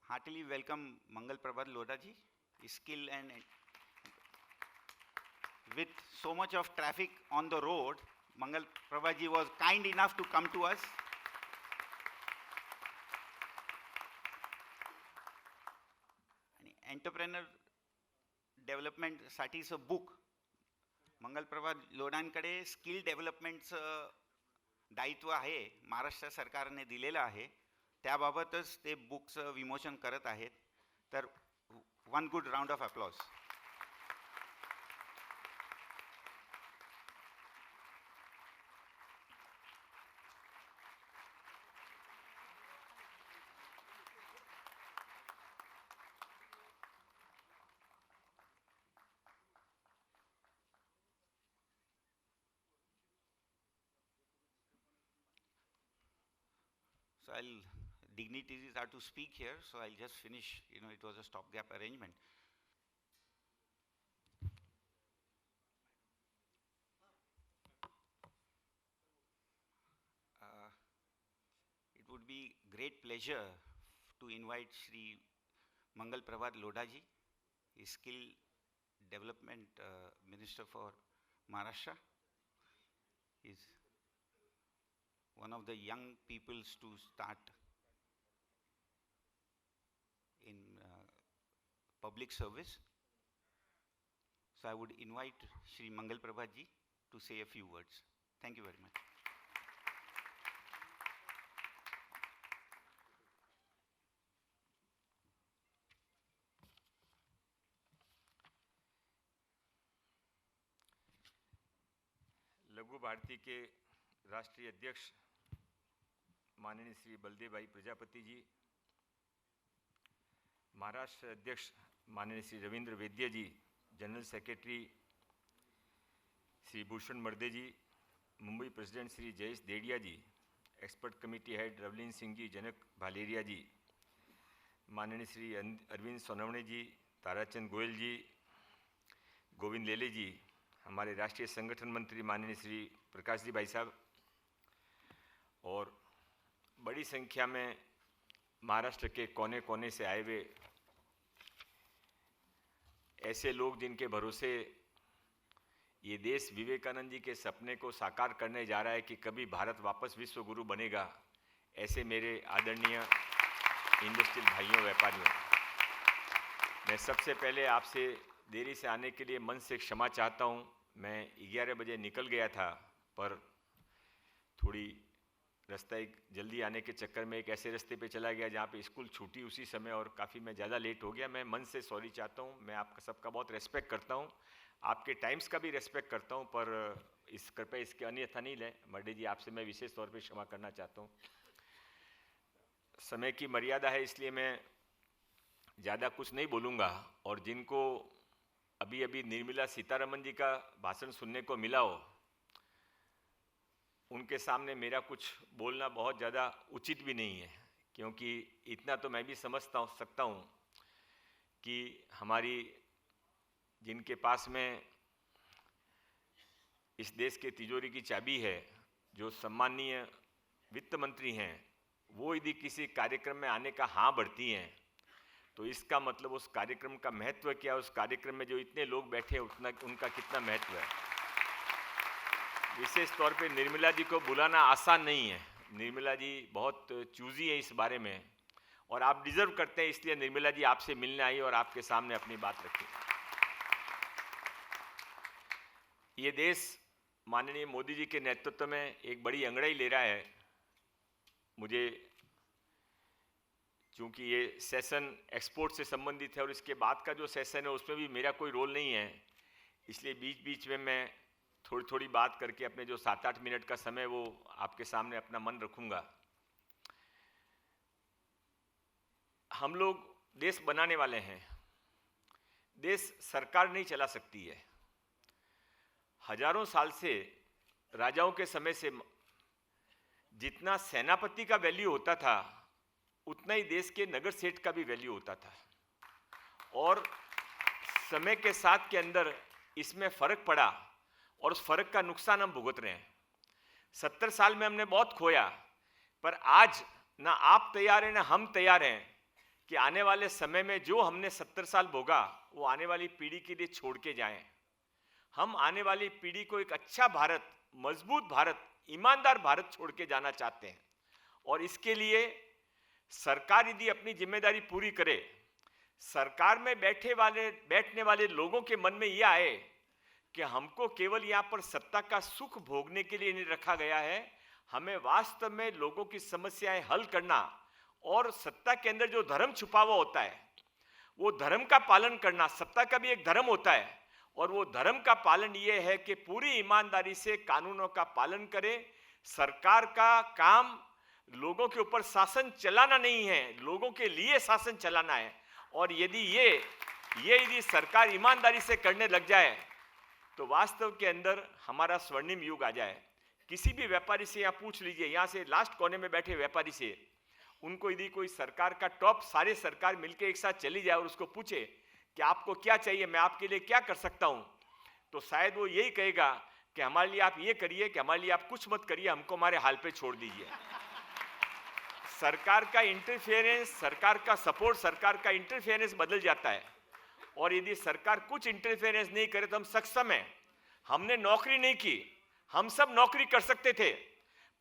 heartily welcome Mangal Prabhat Lodha ji. His skill and with so much of traffic on the road, Mangal Prabhat ji was kind enough to come to us. Entrepreneur development साठीचं book Mangal Prabhat लोढांकडे skill डेव्हलपमेंटचं दायित्व आहे, महाराष्ट्र सरकारने दिलेलं आहे. त्याबाबतच ते बुकचं विमोचन करत आहेत. तर one good round of applause. So dignitaries are to speak here, so I'll just finish. It was a stopgap arrangement. It would be great pleasure to invite Shri Mangal Prabhat Lodha ji, his skill development minister for Maharashtra. He's one of the young peoples to start in public service. So I would invite Shri Mangal Prabhat ji to say a few words. Thank you very much. लघु भारती के राष्ट्रीय अध्यक्ष माननीय श्री बलदेव भाई प्रजापति जी, महाराष्ट्र अध्यक्ष माननीय Shri Ravindra Vaidya ji, general secretary Shri Bhushan Marde ji, Mumbai president Shri Jayesh Dedia ji, expert committee head Ravleen Singh ji, Janak Bhaleria ji, माननीय श्री अरविंद सोनवणे जी, ताराचंद गोयल जी, गोविंद लेले जी, हमारे राष्ट्रीय संगठन मंत्री माननीय श्री प्रकाश जी भाई साहब, और बड़ी संख्या में महाराष्ट्र के कोने कोने से आए हुए ऐसे लोग जिनके भरोसे ये देश विवेकानंद जी के सपने को साकार करने जा रहा है कि कभी भारत वापस विश्व गुरु बनेगा, ऐसे मेरे आदरणीय इंडस्ट्रियल भाइयों, व्यापारियों, मैं सबसे पहले आपसे देरी से आने के लिए मन से क्षमा चाहता हूँ. मैं 11 बजे निकल गया था, पर थोड़ी रास्ता एक जल्दी आने के चक्कर में एक ऐसे रास्ते पे चला गया जहाँ पे स्कूल छूटी उसी समय और काफ़ी मैं ज़्यादा लेट हो गया. मैं मन से सॉरी चाहता हूँ. मैं आपका सबका बहुत रेस्पेक्ट करता हूँ, आपके टाइम्स का भी रेस्पेक्ट करता हूँ, पर इस कृपया इसके अन्यथा नहीं लें. मर्डे जी, आपसे मैं विशेष तौर पे क्षमा करना चाहता हूँ. समय की मर्यादा है, इसलिए मैं ज़्यादा कुछ नहीं बोलूँगा. और जिनको अभी अभी निर्मला सीतारमन जी का भाषण सुनने को मिला हो, उनके सामने मेरा कुछ बोलना बहुत ज़्यादा उचित भी नहीं है, क्योंकि इतना तो मैं भी समझता सकता हूँ कि हमारी जिनके पास में इस देश के तिजोरी की चाबी है, जो सम्माननीय वित्त मंत्री हैं, वो यदि किसी कार्यक्रम में आने का हाँ बढ़ती हैं, तो इसका मतलब उस कार्यक्रम का महत्व क्या है, उस कार्यक्रम में जो इतने लोग बैठे हैं उतना उनका कितना महत्व है. विशेष तौर पे निर्मला जी को बुलाना आसान नहीं है. निर्मला जी बहुत चूजी है इस बारे में, और आप डिजर्व करते हैं, इसलिए निर्मला जी आपसे मिलने आई और आपके सामने अपनी बात रखी. ये देश माननीय मोदी जी के नेतृत्व में एक बड़ी अंगड़ाई ले रहा है. मुझे चूँकि ये सेशन एक्सपोर्ट से संबंधित है और इसके बाद का जो सेशन है उसमें भी मेरा कोई रोल नहीं है, इसलिए बीच बीच में मैं थोड़ी थोड़ी बात करके अपने जो 7-8 मिनट का समय वो आपके सामने अपना मन रखूँगा. हम लोग देश बनाने वाले हैं. देश सरकार नहीं चला सकती है. हजारों साल से राजाओं के समय से जितना सेनापति का वैल्यू होता था, उतना ही देश के नगर सेठ का भी वैल्यू होता था. और समय के साथ के अंदर इसमें फ़र्क पड़ा और उस फ़र्क का नुकसान हम भुगत रहे हैं. 70 साल में हमने बहुत खोया, पर आज ना आप तैयार हैं ना हम तैयार हैं कि आने वाले समय में जो हमने 70 साल भोगा वो आने वाली पीढ़ी के लिए छोड़ के जाएं। हम आने वाली पीढ़ी को एक अच्छा भारत, मजबूत भारत, ईमानदार भारत छोड़ के जाना चाहते हैं। और इसके लिए सरकार यदि अपनी जिम्मेदारी पूरी करे, सरकार में बैठने वाले लोगों के मन में यह आए कि हमको केवल यहाँ पर सत्ता का सुख भोगने के लिए नहीं रखा गया है, हमें वास्तव में लोगों की समस्याएं हल करना और सत्ता के अंदर जो धर्म छुपा हुआ होता है वो धर्म का पालन करना, सत्ता का भी एक धर्म होता है। और वो धर्म का पालन ये है कि पूरी ईमानदारी से कानूनों का पालन करें। सरकार का काम लोगों के ऊपर शासन चलाना नहीं है, लोगों के लिए शासन चलाना है। और यदि यदि सरकार ईमानदारी से करने लग जाए तो वास्तव के अंदर हमारा स्वर्णिम युग आ जाए। किसी भी व्यापारी से यहाँ पूछ लीजिए, यहाँ से लास्ट कोने में बैठे व्यापारी से, उनको यदि कोई सरकार का टॉप सारे सरकार मिलकर एक साथ चली जाए और उसको पूछे कि आपको क्या चाहिए, मैं आपके लिए क्या कर सकता हूं, तो शायद वो यही कहेगा कि हमारे लिए आप ये करिए, कि हमारे लिए आप कुछ मत करिए, हमको हमारे हाल पे छोड़ दीजिए। सरकार का इंटरफेरेंस, सरकार का सपोर्ट, सरकार का इंटरफेरेंस बदल जाता है। और यदि सरकार कुछ इंटरफेरेंस नहीं करे तो हम सक्षम हैं। हमने नौकरी नहीं की, हम सब नौकरी कर सकते थे,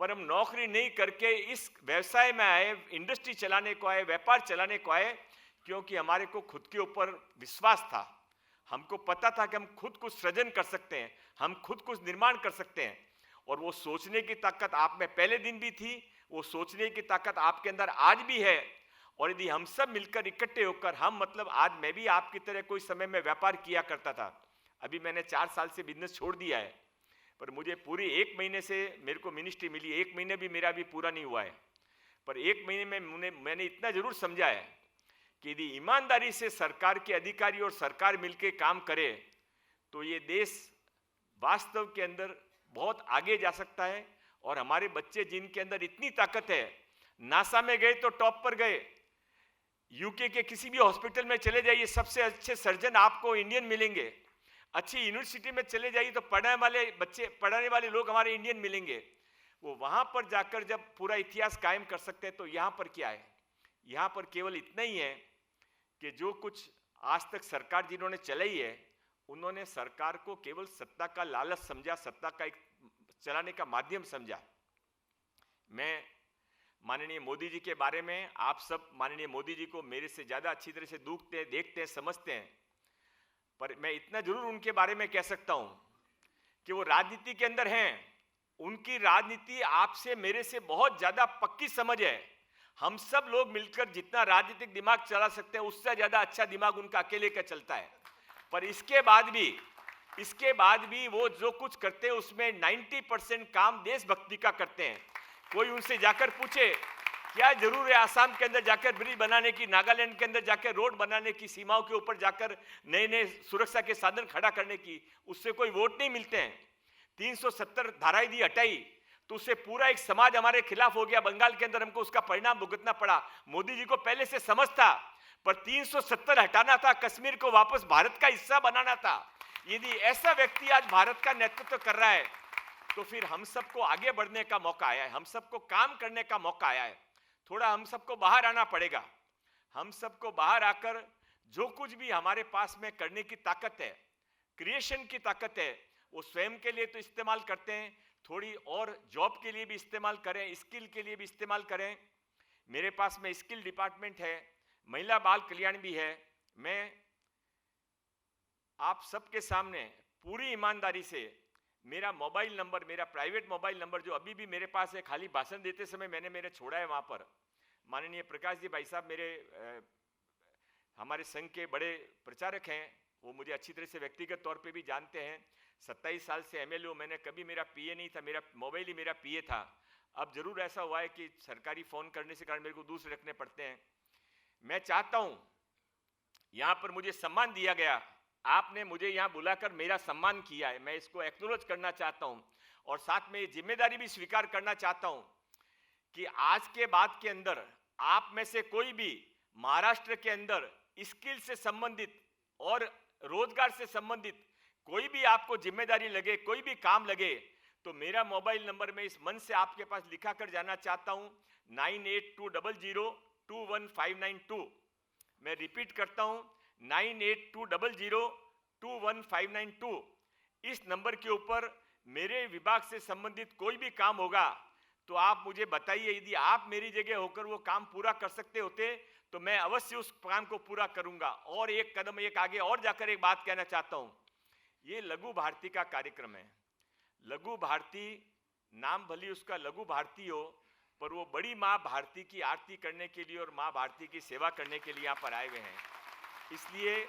पर हम नौकरी नहीं करके इस व्यवसाय में आए, इंडस्ट्री चलाने को आए, व्यापार चलाने को आए, क्योंकि हमारे को खुद के ऊपर विश्वास था। हमको पता था कि हम खुद कुछ सृजन कर सकते हैं, हम खुद कुछ निर्माण कर सकते हैं। और वो सोचने की ताकत आप में पहले दिन भी थी, वो सोचने की ताकत आपके अंदर आज भी है। और यदि हम सब मिलकर इकट्ठे होकर, हम मतलब आज मैं भी आपकी तरह कोई समय में व्यापार किया करता था, अभी मैंने 4 साल से बिजनेस छोड़ दिया है, पर मुझे पूरे 1 महीने से मेरे को मिनिस्ट्री मिली। 1 महीने भी मेरा भी पूरा नहीं हुआ है, पर 1 महीने में मैंने इतना जरूर समझा है कि यदि ईमानदारी से सरकार के अधिकारी और सरकार मिलकर काम करे तो ये देश वास्तव के अंदर बहुत आगे जा सकता है। और हमारे बच्चे जिनके अंदर इतनी ताकत है, नासा में गए तो टॉप पर गए, यूके के किसी भी हॉस्पिटल में चले जाइए, सबसे अच्छे सर्जन आपको इंडियन मिलेंगे। अच्छी यूनिवर्सिटी में चले जाइए तो पढ़ाने वाले लोग हमारे इंडियन मिलेंगे। वो वहां पर जाकर जब पूरा इतिहास कायम कर सकते हैं, तो यहां पर क्या है? यहां पर केवल इतना ही है कि जो कुछ आज तक सरकार जिन्होंने चलाई है, उन्होंने सरकार को केवल सत्ता का लालच समझा, सत्ता का एक चलाने का माध्यम समझा। मैं माननीय मोदी जी के बारे में, आप सब माननीय मोदी जी को मेरे से ज्यादा अच्छी तरह से देखते हैं, समझते हैं, पर मैं इतना जरूर उनके बारे में कह सकता हूं कि वो राजनीति के अंदर हैं। उनकी राजनीति आपसे मेरे से बहुत ज्यादा पक्की समझ है। हम सब लोग मिलकर जितना राजनीतिक दिमाग चला सकते हैं, उससे ज्यादा अच्छा दिमाग उनका अकेले का चलता है। पर इसके बाद भी वो जो कुछ करते हैं उसमें 90% काम देशभक्ति का करते हैं। कोई उनसे जाकर पूछे क्या जरूर है आसाम के अंदर जाकर ब्रिज बनाने की, नागालैंड के अंदर जाकर रोड बनाने की, सीमाओं के ऊपर जाकर नए सुरक्षा के साधन खड़ा करने की, उससे कोई वोट नहीं मिलते हैं। 370 धाराएं दी हटाई तो उससे पूरा एक समाज हमारे खिलाफ हो गया। बंगाल के अंदर हमको उसका परिणाम भुगतना पड़ा। मोदी जी को पहले से समझ था, पर 370 हटाना था, कश्मीर को वापस भारत का हिस्सा बनाना था। यदि ऐसा व्यक्ति आज भारत का नेतृत्व कर रहा है तो फिर हम सबको आगे बढ़ने का मौका आया है, हम सबको काम करने का मौका आया है। थोड़ा हम सबको बाहर आना पड़ेगा। हम सबको बाहर आकर जो कुछ भी हमारे पास में करने की ताकत है, क्रिएशन की ताकत है, वो स्वयं के लिए तो इस्तेमाल करते हैं, थोड़ी और जॉब के लिए भी इस्तेमाल करें, स्किल के लिए भी इस्तेमाल करें। मेरे पास में स्किल डिपार्टमेंट है, महिला बाल कल्याण भी है। मैं आप सबके सामने पूरी ईमानदारी से मेरा मोबाइल नंबर, मेरा प्राइवेट मोबाइल नंबर जो अभी भी मेरे पास है, खाली भाषण देते समय मैंने मेरे छोड़ा है वहां पर। माननीय प्रकाश जी भाई साहब मेरे हमारे संघ के बड़े प्रचारक हैं, वो मुझे अच्छी तरह से व्यक्तिगत तौर पे भी जानते हैं। 27 साल से एमएलए हूं, मैंने कभी मेरा पीए नहीं था, मेरा मोबाइल ही मेरा पीए था। अब जरूर ऐसा हुआ है कि सरकारी फोन करने से कारण मेरे को दूसरे रखने पड़ते हैं। मैं चाहता हूं, यहां पर मुझे सम्मान दिया गया, आपने मुझे यहां बुलाकर मेरा सम्मान किया है, मैं इसको एक्नॉलेज करना चाहता हूं। और साथ में ये जिम्मेदारी भी स्वीकार करना चाहता हूं कि आज के बाद के अंदर आप में से कोई भी महाराष्ट्र के अंदर स्किल से संबंधित और रोजगार से संबंधित कोई भी आपको जिम्मेदारी लगे, कोई भी काम लगे, तो मेरा मोबाइल नंबर मैं इस मंच से आपके पास लिखा कर जाना चाहता हूं, 9820021592। मैं रिपीट करता हूं, 9820021592। इस नंबर के ऊपर मेरे विभाग से संबंधित कोई भी काम होगा तो आप मुझे बताइए। यदि आप मेरी जगह होकर वो काम पूरा कर सकते होते तो मैं अवश्य उस काम को पूरा करूंगा। और एक कदम एक आगे और जाकर एक बात कहना चाहता हूं, ये लघु भारती का कार्यक्रम है। लघु भारती नाम भली उसका लघु भारती हो, पर वो बड़ी मां भारती की आरती करने के लिए और मां भारती की सेवा करने के लिए यहाँ पर आए हुए हैं। इसलिए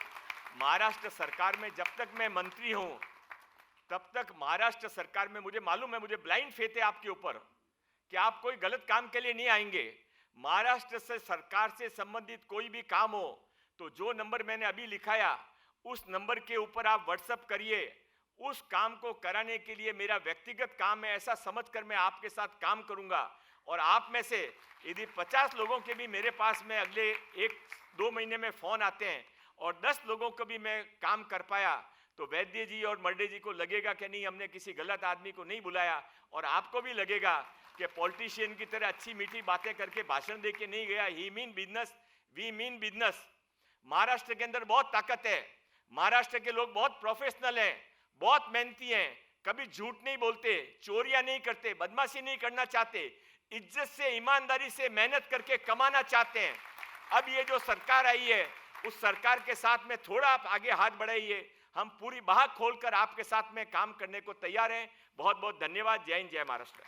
महाराष्ट्र सरकार में जब तक मैं मंत्री हूं तब तक महाराष्ट्र सरकार में मुझे मालूम है, मुझे ब्लाइंड फेथ है आपके ऊपर कि आप कोई गलत काम के लिए नहीं आएंगे। महाराष्ट्र से सरकार से संबंधित कोई भी काम हो तो जो नंबर मैंने अभी लिखाया उस नंबर के ऊपर आप व्हाट्सएप करिए। उस काम को कराने के लिए मेरा व्यक्तिगत काम है ऐसा समझकर मैं आपके साथ काम करूंगा। और आप में से यदि 50 लोगों के भी मेरे पास में अगले 1-2 महीने में फोन आते हैं और 10 लोगों को भी मैं काम कर पाया तो वैद्य जी और मर्डे जी को लगेगा कि नहीं, हमने किसी गलत आदमी को नहीं बुलाया। और आपको भी लगेगा कि पॉलिटिशियन की तरह अच्छी मीठी बातें करके भाषण दे के नहीं गया। He mean business, we mean business. Maharashtra के अंदर बहुत ताकत है। महाराष्ट्र के लोग बहुत प्रोफेशनल हैं, बहुत मेहनती हैं, कभी झूठ नहीं बोलते, चोरियां नहीं करते, बदमाशी नहीं करना चाहते, इज्जत से ईमानदारी से मेहनत करके कमाना चाहते हैं। अब ये जो सरकार आई है उस सरकार के साथ में थोड़ा आप आगे हाथ बढ़ाइए। हम पूरी बाह खोलकर आपके साथ में काम करने को तैयार हैं। बहुत बहुत धन्यवाद। जय हिंद, जय महाराष्ट्र।